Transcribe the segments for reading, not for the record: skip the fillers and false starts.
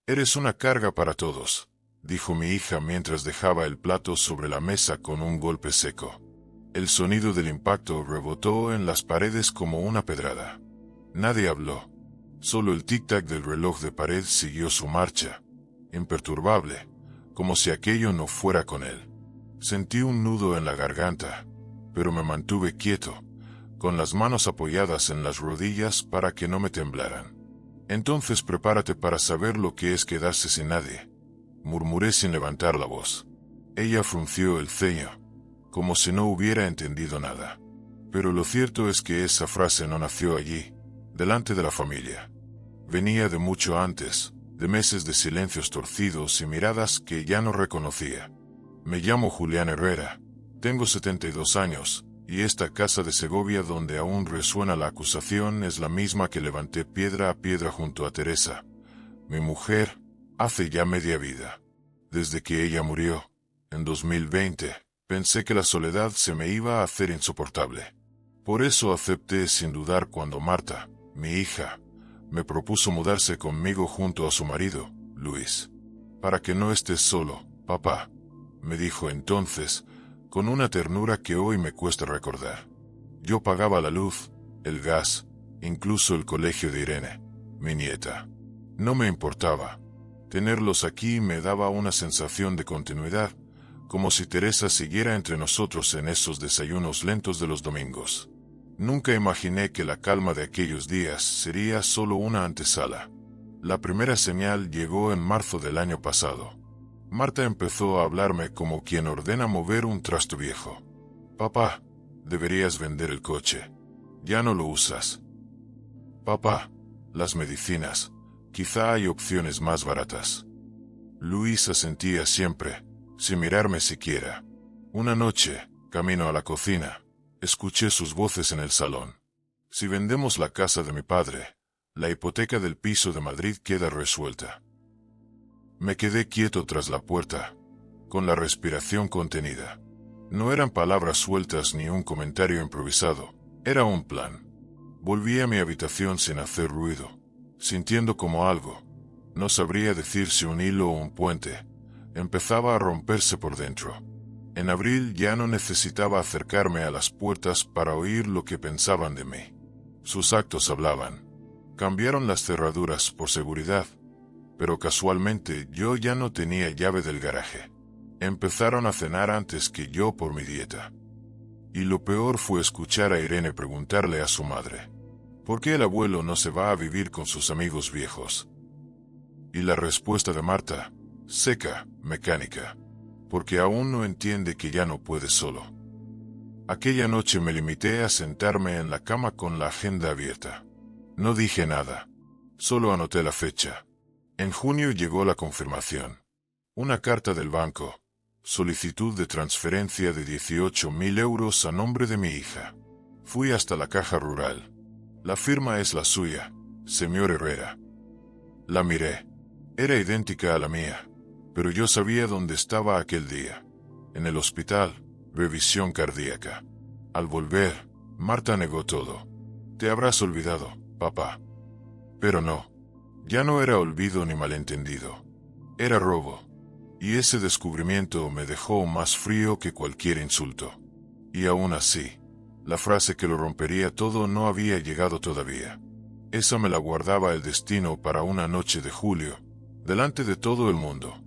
Eres una carga para todos, dijo mi hija mientras dejaba el plato sobre la mesa con un golpe seco. El sonido del impacto rebotó en las paredes como una pedrada. Nadie habló. Solo el tic-tac del reloj de pared siguió su marcha, imperturbable, como si aquello no fuera con él. Sentí un nudo en la garganta, pero me mantuve quieto, con las manos apoyadas en las rodillas para que no me temblaran. Entonces prepárate para saber lo que es quedarse sin nadie, murmuré sin levantar la voz. Ella frunció el ceño, como si no hubiera entendido nada. Pero lo cierto es que esa frase no nació allí, delante de la familia. Venía de mucho antes, de meses de silencios torcidos y miradas que ya no reconocía. Me llamo Julián Herrera, tengo 72 años, y esta casa de Segovia donde aún resuena la acusación es la misma que levanté piedra a piedra junto a Teresa, mi mujer, hace ya media vida. Desde que ella murió, en 2020, pensé que la soledad se me iba a hacer insoportable. Por eso acepté sin dudar cuando Marta, mi hija, me propuso mudarse conmigo junto a su marido, Luis. Para que no estés solo, papá, me dijo entonces, con una ternura que hoy me cuesta recordar. Yo pagaba la luz, el gas, incluso el colegio de Irene, mi nieta. No me importaba. Tenerlos aquí me daba una sensación de continuidad, como si Teresa siguiera entre nosotros en esos desayunos lentos de los domingos. Nunca imaginé que la calma de aquellos días sería solo una antesala. La primera señal llegó en marzo del año pasado. Marta empezó a hablarme como quien ordena mover un trasto viejo. Papá, deberías vender el coche. Ya no lo usas. Papá, las medicinas. Quizá hay opciones más baratas. Luis asentía siempre, sin mirarme siquiera. Una noche, camino a la cocina, escuché sus voces en el salón. Si vendemos la casa de mi padre, la hipoteca del piso de Madrid queda resuelta. Me quedé quieto tras la puerta, con la respiración contenida. No eran palabras sueltas ni un comentario improvisado, era un plan. Volví a mi habitación sin hacer ruido, sintiendo como algo, no sabría decir si un hilo o un puente, empezaba a romperse por dentro. En abril ya no necesitaba acercarme a las puertas para oír lo que pensaban de mí. Sus actos hablaban. Cambiaron las cerraduras por seguridad, pero casualmente yo ya no tenía llave del garaje. Empezaron a cenar antes que yo por mi dieta. Y lo peor fue escuchar a Irene preguntarle a su madre, ¿por qué el abuelo no se va a vivir con sus amigos viejos? Y la respuesta de Marta, seca, mecánica, porque aún no entiende que ya no puede solo. Aquella noche me limité a sentarme en la cama con la agenda abierta. No dije nada, solo anoté la fecha. En junio llegó la confirmación. Una carta del banco, solicitud de transferencia de 18.000 euros a nombre de mi hija. Fui hasta la caja rural. La firma es la suya, señor Herrera. La miré. Era idéntica a la mía, pero yo sabía dónde estaba aquel día. En el hospital, revisión cardíaca. Al volver, Marta negó todo. Te habrás olvidado, papá. Pero no. Ya no era olvido ni malentendido. Era robo. Y ese descubrimiento me dejó más frío que cualquier insulto. Y aún así, la frase que lo rompería todo no había llegado todavía. Esa me la guardaba el destino para una noche de julio, delante de todo el mundo.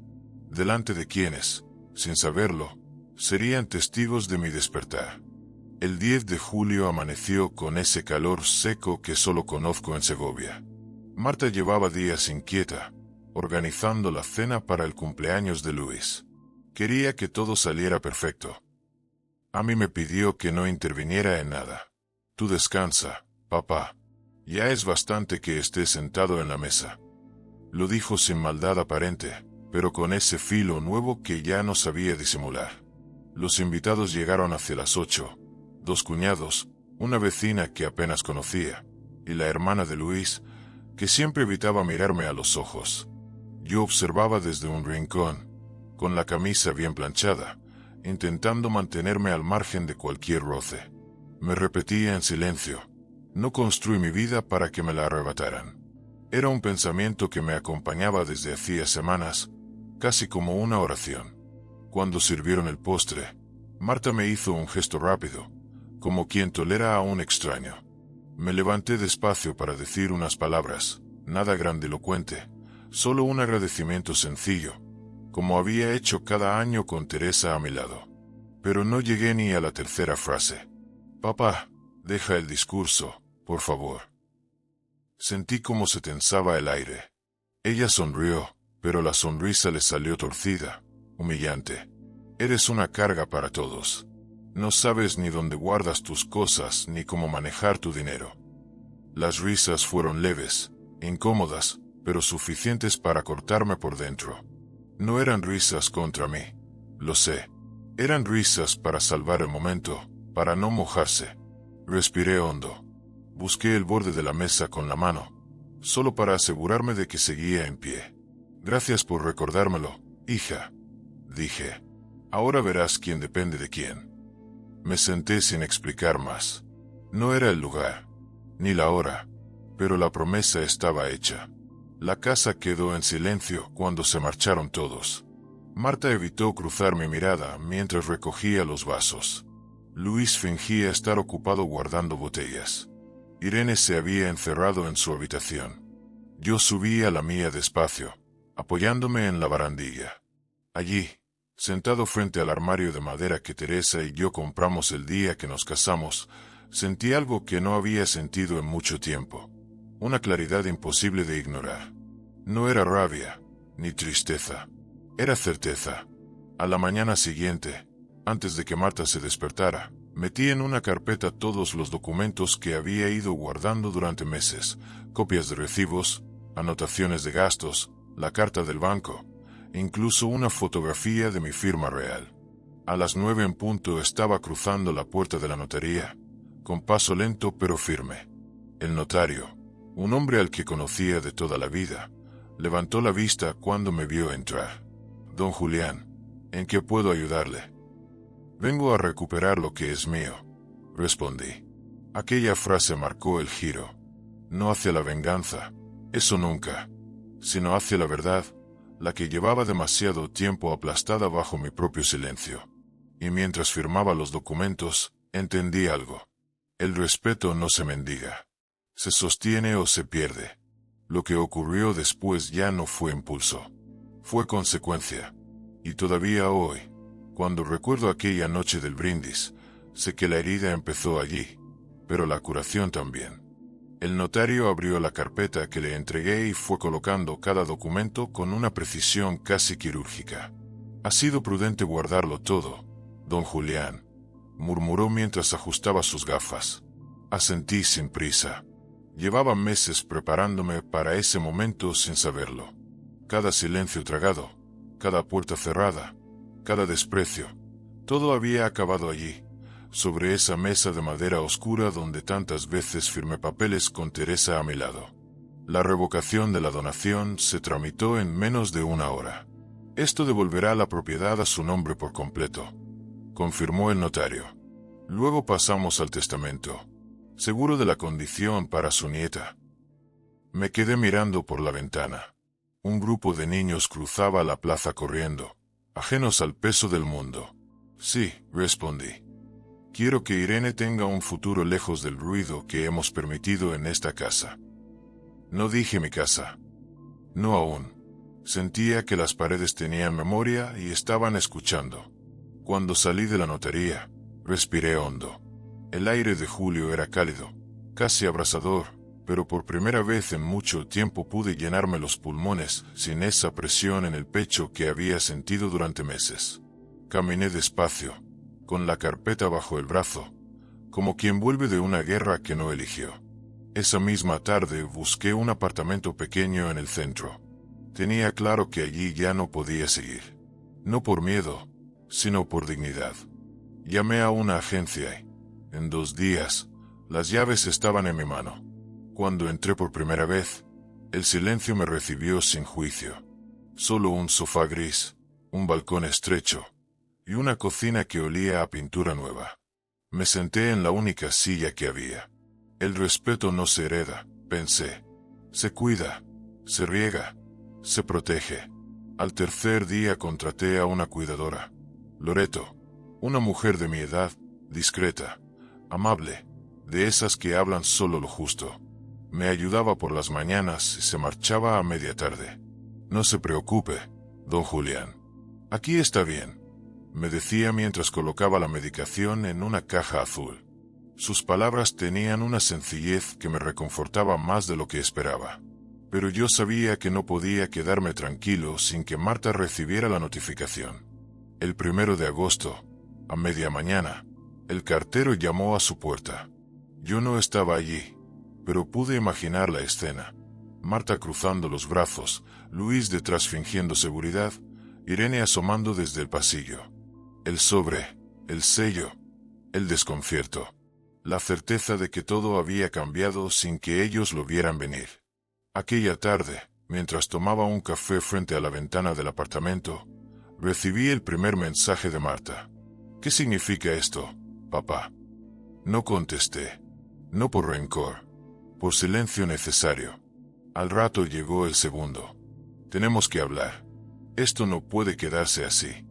Delante de quienes, sin saberlo, serían testigos de mi despertar. El 10 de julio amaneció con ese calor seco que solo conozco en Segovia. Marta llevaba días inquieta, organizando la cena para el cumpleaños de Luis. Quería que todo saliera perfecto. A mí me pidió que no interviniera en nada. Tú descansa, papá. Ya es bastante que estés sentado en la mesa. Lo dijo sin maldad aparente, pero con ese filo nuevo que ya no sabía disimular. Los invitados llegaron hacia las 8. 2 cuñados, una vecina que apenas conocía, y la hermana de Luis, que siempre evitaba mirarme a los ojos. Yo observaba desde un rincón, con la camisa bien planchada, intentando mantenerme al margen de cualquier roce. Me repetía en silencio, no construí mi vida para que me la arrebataran. Era un pensamiento que me acompañaba desde hacía semanas, casi como una oración. Cuando sirvieron el postre, Marta me hizo un gesto rápido, como quien tolera a un extraño. Me levanté despacio para decir unas palabras, nada grandilocuente, solo un agradecimiento sencillo, como había hecho cada año con Teresa a mi lado. Pero no llegué ni a la tercera frase. Papá, deja el discurso, por favor. Sentí como se tensaba el aire. Ella sonrió, pero la sonrisa le salió torcida, humillante. Eres una carga para todos. No sabes ni dónde guardas tus cosas ni cómo manejar tu dinero. Las risas fueron leves, incómodas, pero suficientes para cortarme por dentro. No eran risas contra mí, lo sé. Eran risas para salvar el momento, para no mojarse. Respiré hondo. Busqué el borde de la mesa con la mano, solo para asegurarme de que seguía en pie. Gracias por recordármelo, hija, dije. Ahora verás quién depende de quién. Me senté sin explicar más. No era el lugar, ni la hora, pero la promesa estaba hecha. La casa quedó en silencio cuando se marcharon todos. Marta evitó cruzar mi mirada mientras recogía los vasos. Luis fingía estar ocupado guardando botellas. Irene se había encerrado en su habitación. Yo subí a la mía despacio, apoyándome en la barandilla. Allí, sentado frente al armario de madera que Teresa y yo compramos el día que nos casamos, sentí algo que no había sentido en mucho tiempo. Una claridad imposible de ignorar. No era rabia, ni tristeza. Era certeza. A la mañana siguiente, antes de que Marta se despertara, metí en una carpeta todos los documentos que había ido guardando durante meses, copias de recibos, anotaciones de gastos, la carta del banco, incluso una fotografía de mi firma real. A las 9 en punto estaba cruzando la puerta de la notaría, con paso lento pero firme. El notario, un hombre al que conocía de toda la vida, levantó la vista cuando me vio entrar. Don Julián, ¿en qué puedo ayudarle? Vengo a recuperar lo que es mío, respondí. Aquella frase marcó el giro. No hacia la venganza, eso nunca, sino hacia la verdad, la que llevaba demasiado tiempo aplastada bajo mi propio silencio. Y mientras firmaba los documentos, entendí algo. El respeto no se mendiga. Se sostiene o se pierde. Lo que ocurrió después ya no fue impulso. Fue consecuencia. Y todavía hoy, cuando recuerdo aquella noche del brindis, sé que la herida empezó allí, pero la curación también. El notario abrió la carpeta que le entregué y fue colocando cada documento con una precisión casi quirúrgica. Ha sido prudente guardarlo todo, don Julián, murmuró mientras ajustaba sus gafas. Asentí sin prisa. Llevaba meses preparándome para ese momento sin saberlo. Cada silencio tragado, cada puerta cerrada, cada desprecio, todo había acabado allí, sobre esa mesa de madera oscura donde tantas veces firmé papeles con Teresa a mi lado. La revocación de la donación se tramitó en menos de una hora. Esto devolverá la propiedad a su nombre por completo, confirmó el notario. Luego pasamos al testamento, seguro de la condición para su nieta. Me quedé mirando por la ventana. Un grupo de niños cruzaba la plaza corriendo, ajenos al peso del mundo. Sí, respondí. Quiero que Irene tenga un futuro lejos del ruido que hemos permitido en esta casa. No dije mi casa. No aún. Sentía que las paredes tenían memoria y estaban escuchando. Cuando salí de la notaría, respiré hondo. El aire de julio era cálido, casi abrasador, pero por primera vez en mucho tiempo pude llenarme los pulmones sin esa presión en el pecho que había sentido durante meses. Caminé despacio, con la carpeta bajo el brazo, como quien vuelve de una guerra que no eligió. Esa misma tarde busqué un apartamento pequeño en el centro. Tenía claro que allí ya no podía seguir. No por miedo, sino por dignidad. Llamé a una agencia y, en 2 días, las llaves estaban en mi mano. Cuando entré por primera vez, el silencio me recibió sin juicio. Solo un sofá gris, un balcón estrecho y una cocina que olía a pintura nueva. Me senté en la única silla que había. El respeto no se hereda, pensé. Se cuida, se riega, se protege. Al tercer día contraté a una cuidadora, Loreto, una mujer de mi edad, discreta, amable, de esas que hablan solo lo justo. Me ayudaba por las mañanas y se marchaba a media tarde. No se preocupe, don Julián. Aquí está bien, me decía mientras colocaba la medicación en una caja azul. Sus palabras tenían una sencillez que me reconfortaba más de lo que esperaba. Pero yo sabía que no podía quedarme tranquilo sin que Marta recibiera la notificación. El 1 de agosto, a media mañana, el cartero llamó a su puerta. Yo no estaba allí, pero pude imaginar la escena. Marta cruzando los brazos, Luis detrás fingiendo seguridad, Irene asomando desde el pasillo. El sobre, el sello, el desconcierto, la certeza de que todo había cambiado sin que ellos lo vieran venir. Aquella tarde, mientras tomaba un café frente a la ventana del apartamento, recibí el primer mensaje de Marta. ¿Qué significa esto, papá? No contesté. No por rencor, por silencio necesario. Al rato llegó el segundo. Tenemos que hablar. Esto no puede quedarse así.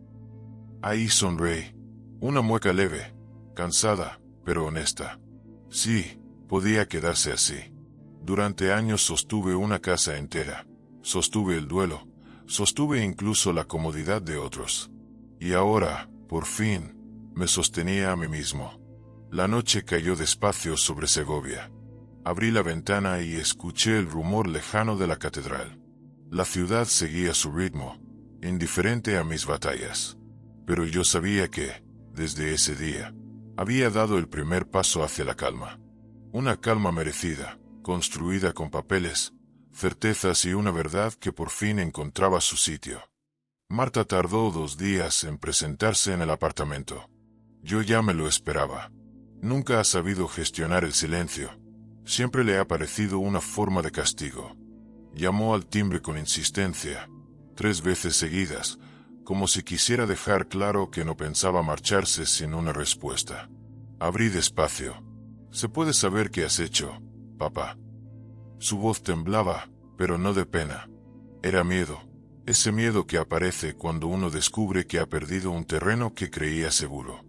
Ahí sonreí. Una mueca leve, cansada, pero honesta. Sí, podía quedarse así. Durante años sostuve una casa entera. Sostuve el duelo. Sostuve incluso la comodidad de otros. Y ahora, por fin, me sostenía a mí mismo. La noche cayó despacio sobre Segovia. Abrí la ventana y escuché el rumor lejano de la catedral. La ciudad seguía su ritmo, indiferente a mis batallas. Pero yo sabía que, desde ese día, había dado el primer paso hacia la calma. Una calma merecida, construida con papeles, certezas y una verdad que por fin encontraba su sitio. Marta tardó 2 días en presentarse en el apartamento. Yo ya me lo esperaba. Nunca ha sabido gestionar el silencio. Siempre le ha parecido una forma de castigo. Llamó al timbre con insistencia, 3 veces seguidas, como si quisiera dejar claro que no pensaba marcharse sin una respuesta. Abrí despacio. ¿Se puede saber qué has hecho, papá? Su voz temblaba, pero no de pena. Era miedo, ese miedo que aparece cuando uno descubre que ha perdido un terreno que creía seguro.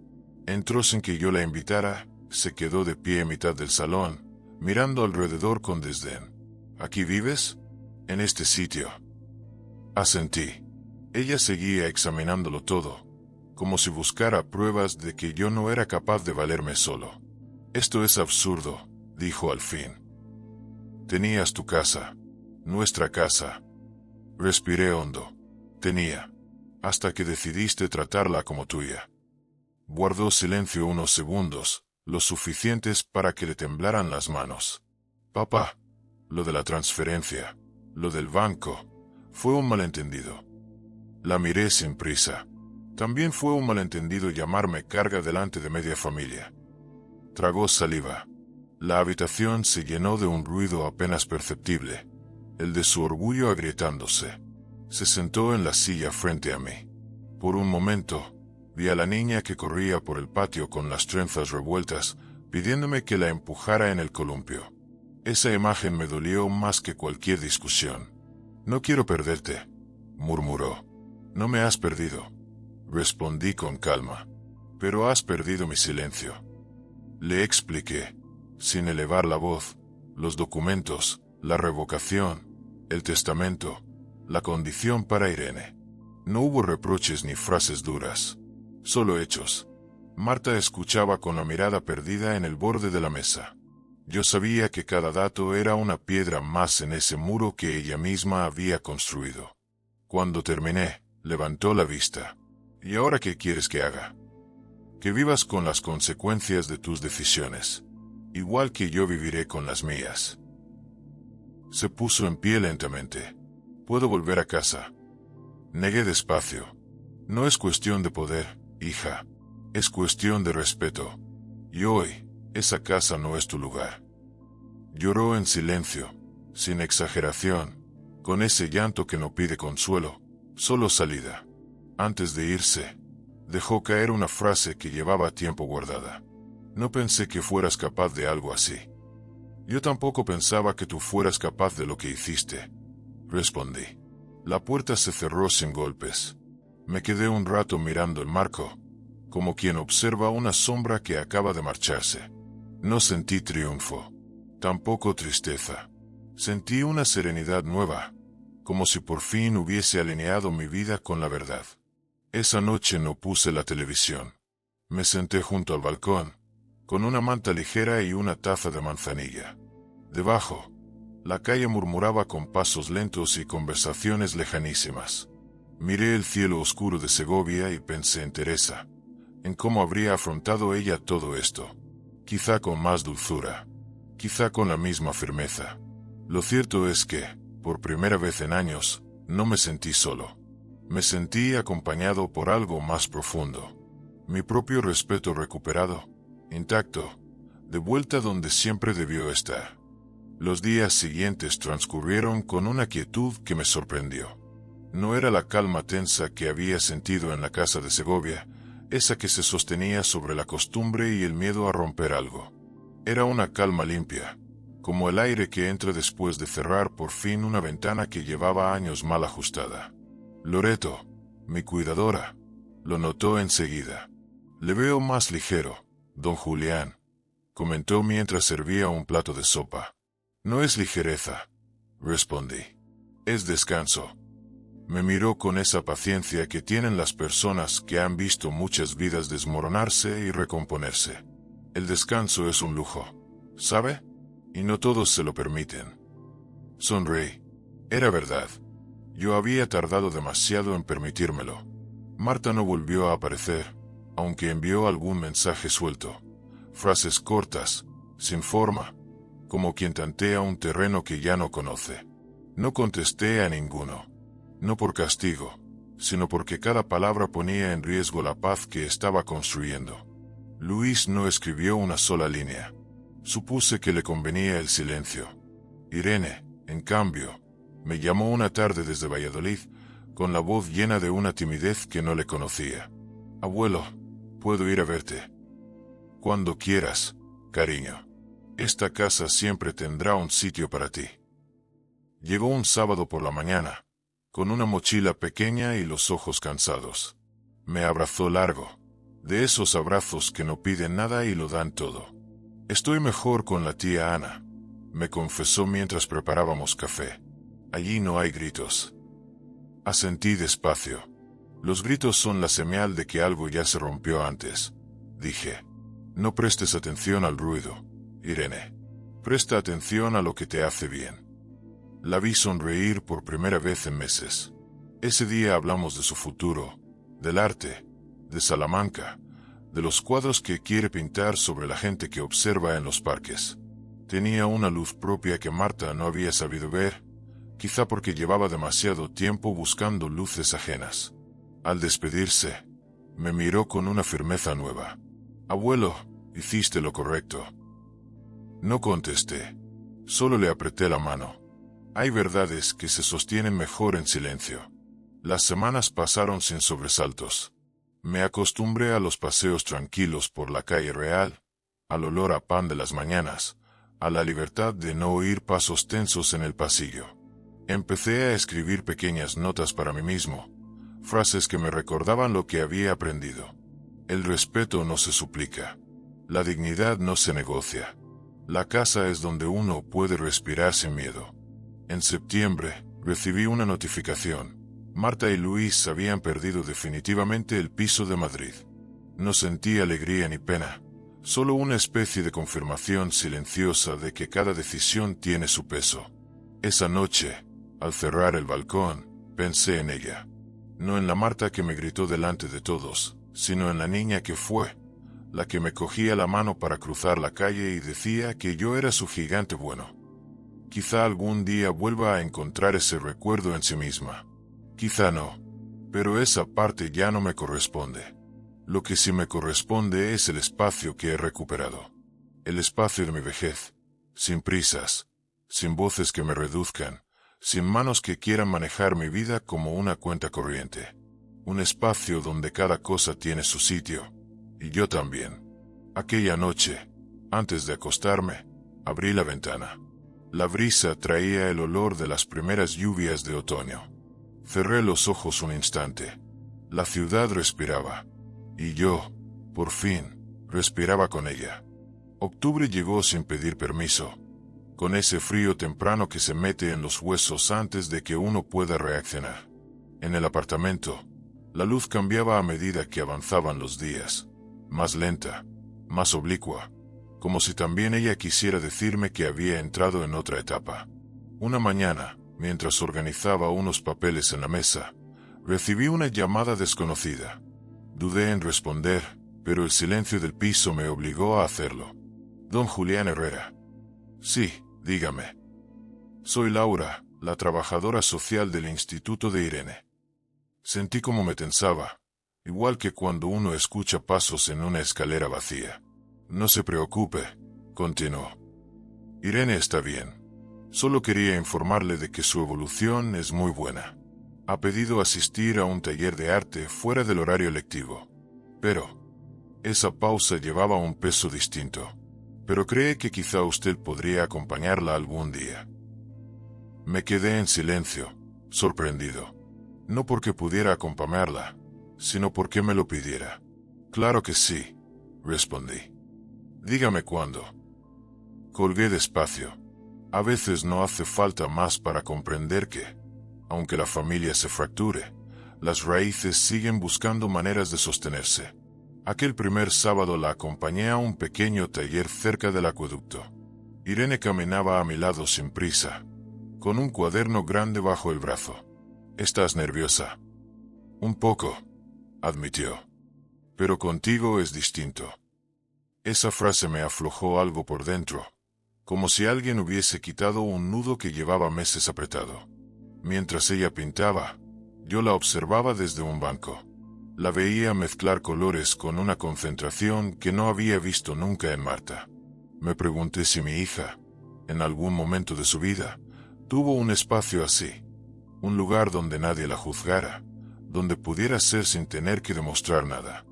Entró sin que yo la invitara, se quedó de pie en mitad del salón, mirando alrededor con desdén. ¿Aquí vives? En este sitio. Asentí. Ella seguía examinándolo todo, como si buscara pruebas de que yo no era capaz de valerme solo. Esto es absurdo, dijo al fin. Tenías tu casa, nuestra casa. Respiré hondo. Tenía, hasta que decidiste tratarla como tuya. Guardó silencio unos segundos, lo suficientes para que le temblaran las manos. Papá, lo de la transferencia, lo del banco, fue un malentendido. La miré sin prisa. También fue un malentendido llamarme carga delante de media familia. Tragó saliva. La habitación se llenó de un ruido apenas perceptible, el de su orgullo agrietándose. Se sentó en la silla frente a mí. Por un momento, vi a la niña que corría por el patio con las trenzas revueltas, pidiéndome que la empujara en el columpio. Esa imagen me dolió más que cualquier discusión. No quiero perderte, murmuró. No me has perdido, respondí con calma, pero has perdido mi silencio. Le expliqué, sin elevar la voz, los documentos, la revocación, el testamento, la condición para Irene. No hubo reproches ni frases duras, solo hechos. Marta escuchaba con la mirada perdida en el borde de la mesa. Yo sabía que cada dato era una piedra más en ese muro que ella misma había construido. Cuando terminé, levantó la vista. ¿Y ahora qué quieres que haga? Que vivas con las consecuencias de tus decisiones, igual que yo viviré con las mías. Se puso en pie lentamente. ¿Puedo volver a casa? Negué despacio. No es cuestión de poder, hija. Es cuestión de respeto. Y hoy, esa casa no es tu lugar. Lloró en silencio, sin exageración, con ese llanto que no pide consuelo, solo salida. Antes de irse, dejó caer una frase que llevaba tiempo guardada. No pensé que fueras capaz de algo así. Yo tampoco pensaba que tú fueras capaz de lo que hiciste, respondí. La puerta se cerró sin golpes. Me quedé un rato mirando el marco, como quien observa una sombra que acaba de marcharse. No sentí triunfo, tampoco tristeza. Sentí una serenidad nueva, como si por fin hubiese alineado mi vida con la verdad. Esa noche no puse la televisión. Me senté junto al balcón, con una manta ligera y una taza de manzanilla. Debajo, la calle murmuraba con pasos lentos y conversaciones lejanísimas. Miré el cielo oscuro de Segovia y pensé en Teresa, en cómo habría afrontado ella todo esto. Quizá con más dulzura, quizá con la misma firmeza. Lo cierto es que, por primera vez en años, no me sentí solo. Me sentí acompañado por algo más profundo. Mi propio respeto recuperado, intacto, de vuelta donde siempre debió estar. Los días siguientes transcurrieron con una quietud que me sorprendió. No era la calma tensa que había sentido en la casa de Segovia, esa que se sostenía sobre la costumbre y el miedo a romper algo. Era una calma limpia, como el aire que entra después de cerrar por fin una ventana que llevaba años mal ajustada. Loreto, mi cuidadora, lo notó enseguida. Le veo más ligero, don Julián, comentó mientras servía un plato de sopa. No es ligereza, respondí. Es descanso. Me miró con esa paciencia que tienen las personas que han visto muchas vidas desmoronarse y recomponerse. El descanso es un lujo, ¿sabe? Y no todos se lo permiten. Sonreí. Era verdad. Yo había tardado demasiado en permitírmelo. Marta no volvió a aparecer, aunque envió algún mensaje suelto. Frases cortas, sin forma, como quien tantea un terreno que ya no conoce. No contesté a ninguno. No por castigo, sino porque cada palabra ponía en riesgo la paz que estaba construyendo. Luis no escribió una sola línea. Supuse que le convenía el silencio. Irene, en cambio, me llamó una tarde desde Valladolid, con la voz llena de una timidez que no le conocía. Abuelo, ¿puedo ir a verte? Cuando quieras, cariño. Esta casa siempre tendrá un sitio para ti. Llegó un sábado por la mañana, con una mochila pequeña y los ojos cansados. Me abrazó largo, de esos abrazos que no piden nada y lo dan todo. Estoy mejor con la tía Ana, me confesó mientras preparábamos café. Allí no hay gritos. Asentí despacio. Los gritos son la señal de que algo ya se rompió antes, dije. No prestes atención al ruido, Irene. Presta atención a lo que te hace bien. La vi sonreír por primera vez en meses. Ese día hablamos de su futuro, del arte, de Salamanca, de los cuadros que quiere pintar sobre la gente que observa en los parques. Tenía una luz propia que Marta no había sabido ver, quizá porque llevaba demasiado tiempo buscando luces ajenas. Al despedirse, me miró con una firmeza nueva. Abuelo, hiciste lo correcto. No contesté, solo le apreté la mano. Hay verdades que se sostienen mejor en silencio. Las semanas pasaron sin sobresaltos. Me acostumbré a los paseos tranquilos por la calle Real, al olor a pan de las mañanas, a la libertad de no oír pasos tensos en el pasillo. Empecé a escribir pequeñas notas para mí mismo, frases que me recordaban lo que había aprendido. El respeto no se suplica. La dignidad no se negocia. La casa es donde uno puede respirar sin miedo. En septiembre, recibí una notificación. Marta y Luis habían perdido definitivamente el piso de Madrid. No sentí alegría ni pena, solo una especie de confirmación silenciosa de que cada decisión tiene su peso. Esa noche, al cerrar el balcón, pensé en ella. No en la Marta que me gritó delante de todos, sino en la niña que fue, la que me cogía la mano para cruzar la calle y decía que yo era su gigante bueno. Quizá algún día vuelva a encontrar ese recuerdo en sí misma. Quizá no, pero esa parte ya no me corresponde. Lo que sí me corresponde es el espacio que he recuperado. El espacio de mi vejez, sin prisas, sin voces que me reduzcan, sin manos que quieran manejar mi vida como una cuenta corriente. Un espacio donde cada cosa tiene su sitio, y yo también. Aquella noche, antes de acostarme, Abrí la ventana. La brisa traía el olor de las primeras lluvias de otoño. Cerré los ojos un instante. La ciudad respiraba. Y yo, por fin, respiraba con ella. Octubre llegó sin pedir permiso, con ese frío temprano que se mete en los huesos antes de que uno pueda reaccionar. En el apartamento, la luz cambiaba a medida que avanzaban los días, más lenta, más oblicua, como si también ella quisiera decirme que había entrado en otra etapa. Una mañana, mientras organizaba unos papeles en la mesa, recibí una llamada desconocida. Dudé en responder, pero el silencio del piso me obligó a hacerlo. Don Julián Herrera. Sí, dígame. Soy Laura, la trabajadora social del Instituto de Irene. Sentí como me tensaba, igual que cuando uno escucha pasos en una escalera vacía. No se preocupe, continuó. Irene está bien. Solo quería informarle de que su evolución es muy buena. Ha pedido asistir a un taller de arte fuera del horario lectivo. Pero esa pausa llevaba un peso distinto. Pero cree que quizá usted podría acompañarla algún día. Me quedé en silencio, sorprendido. No porque pudiera acompañarla, sino porque me lo pidiera. Claro que sí, respondí. Dígame cuándo. Colgué despacio. A veces no hace falta más para comprender que, aunque la familia se fracture, las raíces siguen buscando maneras de sostenerse. Aquel primer sábado la acompañé a un pequeño taller cerca del acueducto. Irene caminaba a mi lado sin prisa, con un cuaderno grande bajo el brazo. ¿Estás nerviosa? Un poco, admitió. Pero contigo es distinto. Esa frase me aflojó algo por dentro, como si alguien hubiese quitado un nudo que llevaba meses apretado. Mientras ella pintaba, yo la observaba desde un banco. La veía mezclar colores con una concentración que no había visto nunca en Marta. Me pregunté si mi hija, en algún momento de su vida, tuvo un espacio así, un lugar donde nadie la juzgara, donde pudiera ser sin tener que demostrar nada.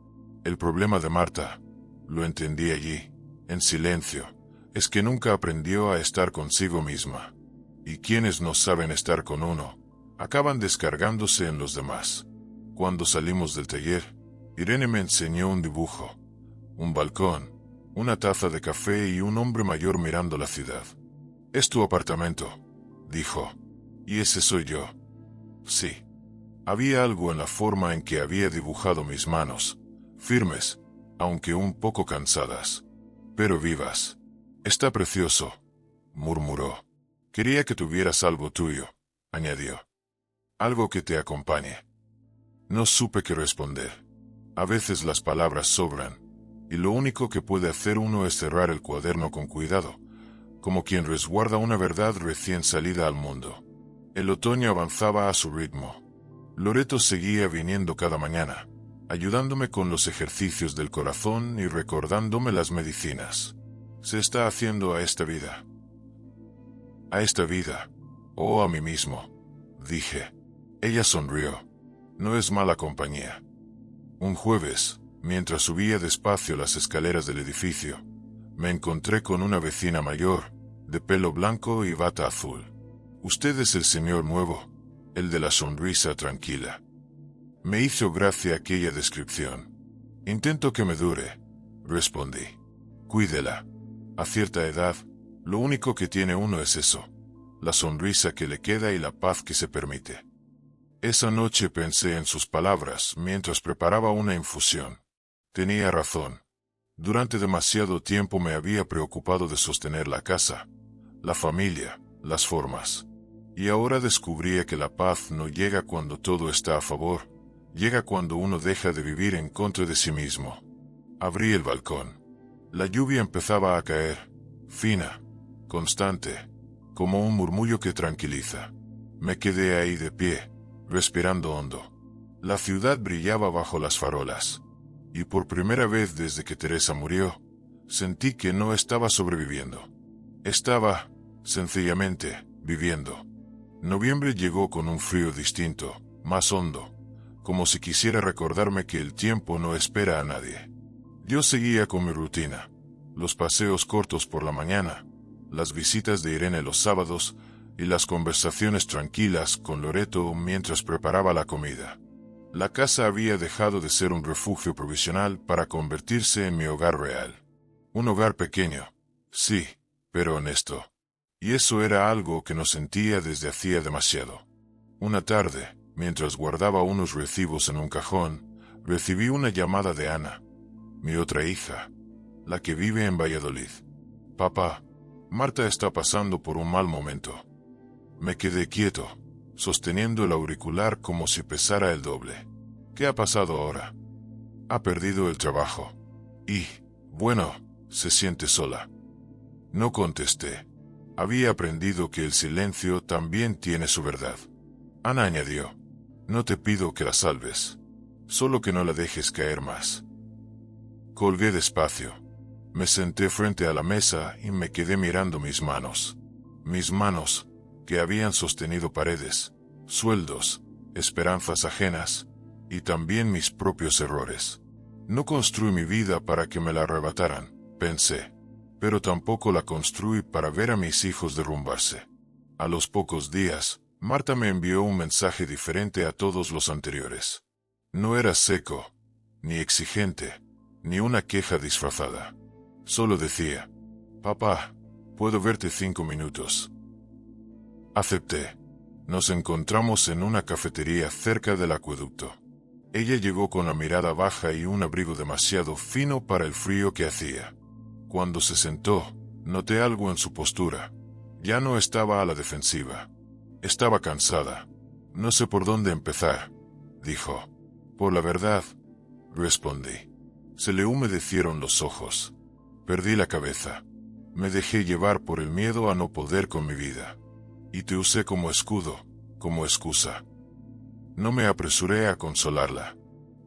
El problema de Marta, lo entendí allí, en silencio, es que nunca aprendió a estar consigo misma. Y quienes no saben estar con uno, acaban descargándose en los demás. Cuando salimos del taller, Irene me enseñó un dibujo, un balcón, una taza de café y un hombre mayor mirando la ciudad. «Es tu apartamento», dijo, «y ese soy yo». Sí. Había algo en la forma en que había dibujado mis manos, firmes, aunque un poco cansadas, pero vivas. «Está precioso», murmuró. «Quería que tuvieras algo tuyo», añadió. «Algo que te acompañe». No supe qué responder. A veces las palabras sobran, y lo único que puede hacer uno es cerrar el cuaderno con cuidado, como quien resguarda una verdad recién salida al mundo. El otoño avanzaba a su ritmo. Loreto seguía viniendo cada mañana, ayudándome con los ejercicios del corazón y recordándome las medicinas. Se está haciendo a esta vida. A esta vida, o a mí mismo, dije. Ella sonrió. No es mala compañía. Un jueves, mientras subía despacio las escaleras del edificio, me encontré con una vecina mayor, de pelo blanco y bata azul. «Usted es el señor nuevo, el de la sonrisa tranquila». Me hizo gracia aquella descripción. «Intento que me dure», respondí. «Cuídela. A cierta edad, lo único que tiene uno es eso, la sonrisa que le queda y la paz que se permite». Esa noche pensé en sus palabras mientras preparaba una infusión. Tenía razón. Durante demasiado tiempo me había preocupado de sostener la casa, la familia, las formas. Y ahora descubría que la paz no llega cuando todo está a favor, llega cuando uno deja de vivir en contra de sí mismo. Abrí el balcón. La lluvia empezaba a caer, fina, constante, como un murmullo que tranquiliza. Me quedé ahí de pie, respirando hondo. La ciudad brillaba bajo las farolas. Y por primera vez desde que Teresa murió, sentí que no estaba sobreviviendo. Estaba, sencillamente, viviendo. Noviembre llegó con un frío distinto, más hondo, como si quisiera recordarme que el tiempo no espera a nadie. Yo seguía con mi rutina, los paseos cortos por la mañana, las visitas de Irene los sábados y las conversaciones tranquilas con Loreto mientras preparaba la comida. La casa había dejado de ser un refugio provisional para convertirse en mi hogar real. Un hogar pequeño, sí, pero honesto. Y eso era algo que no sentía desde hacía demasiado. Una tarde, mientras guardaba unos recibos en un cajón, recibí una llamada de Ana, mi otra hija, la que vive en Valladolid. Papá, Marta está pasando por un mal momento. Me quedé quieto, sosteniendo el auricular como si pesara el doble. ¿Qué ha pasado ahora? Ha perdido el trabajo. Y, bueno, se siente sola. No contesté. Había aprendido que el silencio también tiene su verdad. Ana añadió, no te pido que la salves, solo que no la dejes caer más. Colgué despacio. Me senté frente a la mesa y me quedé mirando mis manos. Mis manos, que habían sostenido paredes, sueldos, esperanzas ajenas, y también mis propios errores. No construí mi vida para que me la arrebataran, pensé, pero tampoco la construí para ver a mis hijos derrumbarse. A los pocos días, Marta me envió un mensaje diferente a todos los anteriores. No era seco, ni exigente, ni una queja disfrazada. Solo decía, papá, ¿puedo verte 5 minutos? Acepté. Nos encontramos en una cafetería cerca del acueducto. Ella llegó con la mirada baja y un abrigo demasiado fino para el frío que hacía. Cuando se sentó, noté algo en su postura. Ya no estaba a la defensiva. Estaba cansada. No sé por dónde empezar, dijo. Por la verdad, respondí. Se le humedecieron los ojos. Perdí la cabeza. Me dejé llevar por el miedo a no poder con mi vida. Y te usé como escudo, como excusa. No me apresuré a consolarla.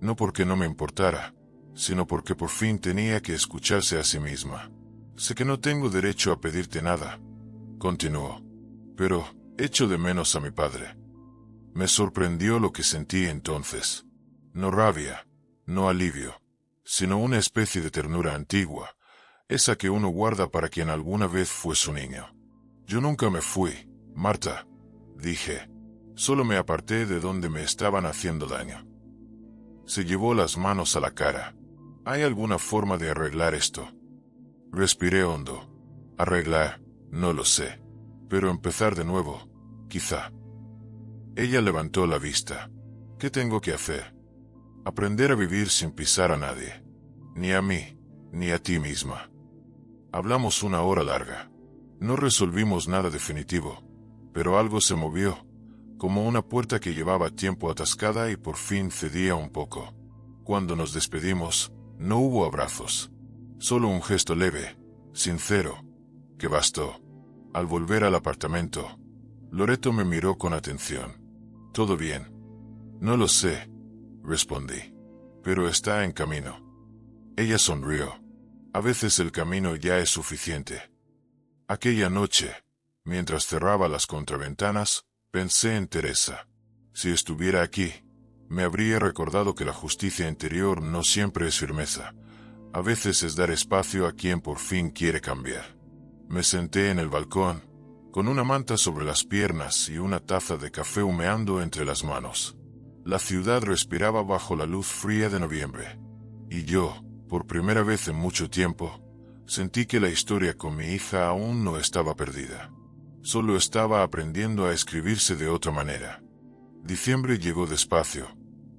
No porque no me importara, sino porque por fin tenía que escucharse a sí misma. Sé que no tengo derecho a pedirte nada, continuó, pero echo de menos a mi padre. Me sorprendió lo que sentí entonces. No rabia, no alivio, sino una especie de ternura antigua, esa que uno guarda para quien alguna vez fue su niño. Yo nunca me fui, Marta, dije. Solo me aparté de donde me estaban haciendo daño. Se llevó las manos a la cara. ¿Hay alguna forma de arreglar esto? Respiré hondo. Arreglar, no lo sé. Pero empezar de nuevo, quizá. Ella levantó la vista. ¿Qué tengo que hacer? Aprender a vivir sin pisar a nadie. Ni a mí, ni a ti misma. Hablamos una hora larga. No resolvimos nada definitivo, pero algo se movió, como una puerta que llevaba tiempo atascada y por fin cedía un poco. Cuando nos despedimos, no hubo abrazos. Solo un gesto leve, sincero, que bastó. Al volver al apartamento, Loreto me miró con atención. ¿Todo bien? No lo sé, respondí. Pero está en camino. Ella sonrió. A veces el camino ya es suficiente. Aquella noche, mientras cerraba las contraventanas, pensé en Teresa. Si estuviera aquí, me habría recordado que la justicia interior no siempre es firmeza. A veces es dar espacio a quien por fin quiere cambiar. Me senté en el balcón, con una manta sobre las piernas y una taza de café humeando entre las manos. La ciudad respiraba bajo la luz fría de noviembre. Y yo, por primera vez en mucho tiempo, sentí que la historia con mi hija aún no estaba perdida. Solo estaba aprendiendo a escribirse de otra manera. Diciembre llegó despacio,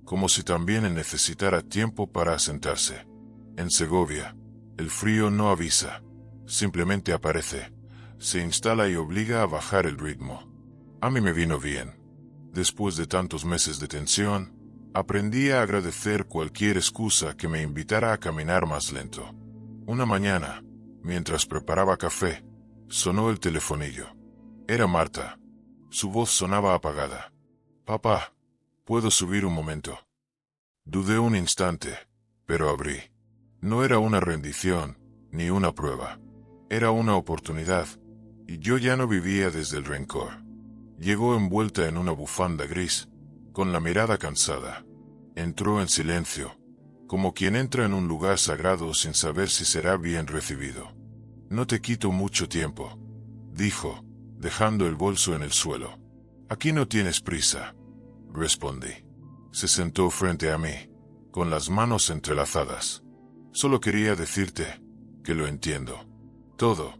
como si también necesitara tiempo para asentarse. En Segovia, el frío no avisa, simplemente aparece, se instala y obliga a bajar el ritmo. A mí me vino bien. Después de tantos meses de tensión, aprendí a agradecer cualquier excusa que me invitara a caminar más lento. Una mañana, mientras preparaba café, sonó el telefonillo. Era Marta. Su voz sonaba apagada. Papá, ¿puedo subir un momento? Dudé un instante, pero abrí. No era una rendición, ni una prueba. Era una oportunidad, y yo ya no vivía desde el rencor. Llegó envuelta en una bufanda gris, con la mirada cansada. Entró en silencio, como quien entra en un lugar sagrado sin saber si será bien recibido. No te quito mucho tiempo, dijo, dejando el bolso en el suelo. Aquí no tienes prisa, respondí. Se sentó frente a mí, con las manos entrelazadas. Solo quería decirte que lo entiendo. Todo,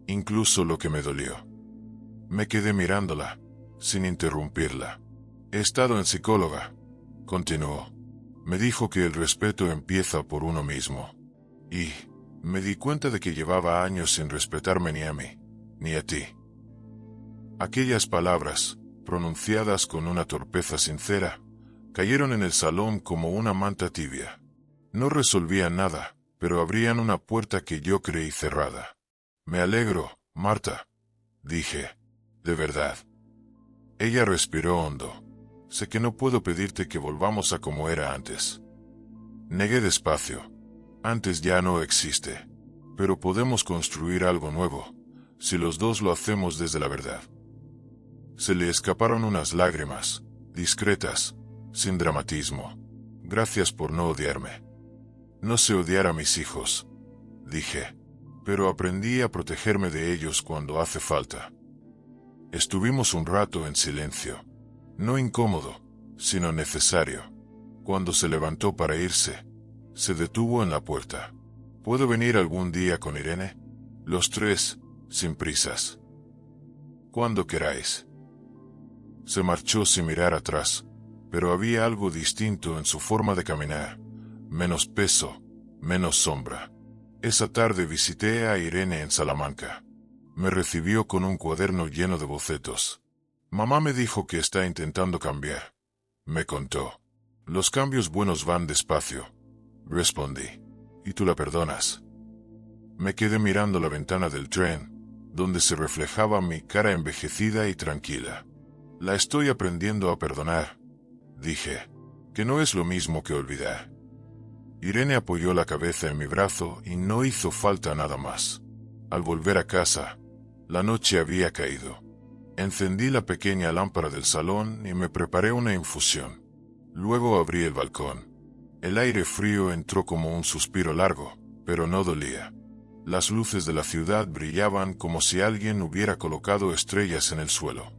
incluso lo que me dolió. Me quedé mirándola, sin interrumpirla. He estado en psicóloga, continuó. Me dijo que el respeto empieza por uno mismo. Y me di cuenta de que llevaba años sin respetarme ni a mí, ni a ti. Aquellas palabras, pronunciadas con una torpeza sincera, cayeron en el salón como una manta tibia. No resolvían nada, pero abrían una puerta que yo creí cerrada. Me alegro, Marta, dije, de verdad. Ella respiró hondo. Sé que no puedo pedirte que volvamos a como era antes. Negué despacio. Antes ya no existe. Pero podemos construir algo nuevo, si los dos lo hacemos desde la verdad. Se le escaparon unas lágrimas, discretas, sin dramatismo. Gracias por no odiarme. No sé odiar a mis hijos, dije, pero aprendí a protegerme de ellos cuando hace falta. Estuvimos un rato en silencio, no incómodo, sino necesario. Cuando se levantó para irse, se detuvo en la puerta. ¿Puedo venir algún día con Irene? Los tres, sin prisas. Cuando queráis. Se marchó sin mirar atrás, pero había algo distinto en su forma de caminar. Menos peso, menos sombra. Esa tarde visité a Irene en Salamanca. Me recibió con un cuaderno lleno de bocetos. Mamá me dijo que está intentando cambiar. Me contó. Los cambios buenos van despacio, respondí. ¿Y tú la perdonas? Me quedé mirando la ventana del tren, donde se reflejaba mi cara envejecida y tranquila. La estoy aprendiendo a perdonar, dije, que no es lo mismo que olvidar. Irene apoyó la cabeza en mi brazo y no hizo falta nada más. Al volver a casa, la noche había caído. Encendí la pequeña lámpara del salón y me preparé una infusión. Luego abrí el balcón. El aire frío entró como un suspiro largo, pero no dolía. Las luces de la ciudad brillaban como si alguien hubiera colocado estrellas en el suelo.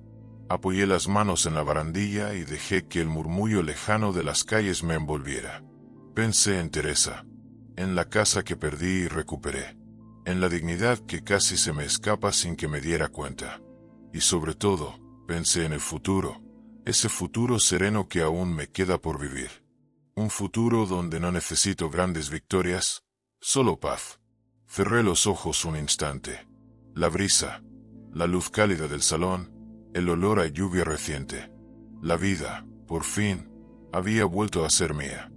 Apoyé las manos en la barandilla y dejé que el murmullo lejano de las calles me envolviera. Pensé en Teresa, en la casa que perdí y recuperé, en la dignidad que casi se me escapa sin que me diera cuenta. Y sobre todo, pensé en el futuro, ese futuro sereno que aún me queda por vivir. Un futuro donde no necesito grandes victorias, solo paz. Cerré los ojos un instante. La brisa, la luz cálida del salón, el olor a lluvia reciente. La vida, por fin, había vuelto a ser mía.